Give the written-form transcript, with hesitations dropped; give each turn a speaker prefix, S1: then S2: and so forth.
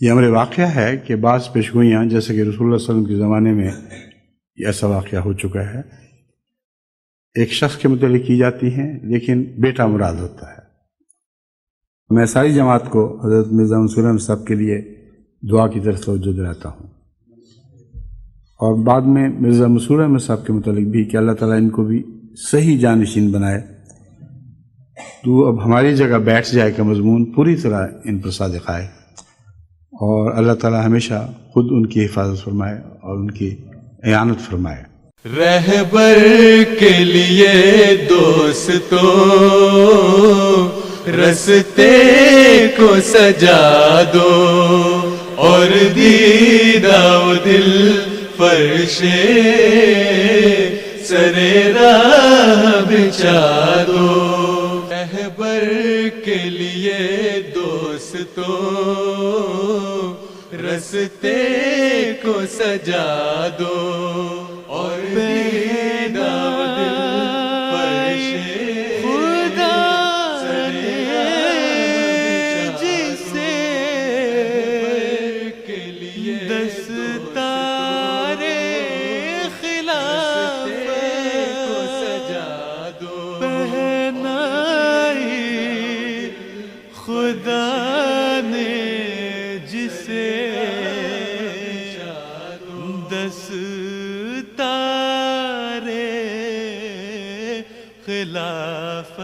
S1: یہ امر واقعہ ہے کہ بعض پیشگوئیاں جیسے کہ رسول اللہ صلی اللہ علیہ وسلم کے زمانے میں یہ ایسا واقعہ ہو چکا ہے، ایک شخص کے متعلق کی جاتی ہیں لیکن بیٹا مراد ہوتا ہے۔ میں ساری جماعت کو حضرت مرزا منصور احمد صاحب کے لیے دعا کی طرف توجہ دلاتا ہوں، اور بعد میں مرزا منصور احمد صاحب کے متعلق بھی کہ اللہ تعالیٰ ان کو بھی صحیح جانشین بنائے، تو اب ہماری جگہ بیٹھ جائے کا مضمون پوری طرح ان پر صادق آئے، اور اللہ تعالیٰ ہمیشہ خود ان کی حفاظت فرمائے اور ان کی اعانت فرمائے۔
S2: رہبر کے لیے دوستو رستے کو سجا دو، اور دیدہ و دل فرشے سرے راہ بچھا دو۔ رہبر کے لیے دوستو رستے کو سجا دو، اور دیدہ و دل فرشے خدا جسے کے لیے دستار خلافت کو سجا دو، پہنائی خدا نے جسے دستار خلافت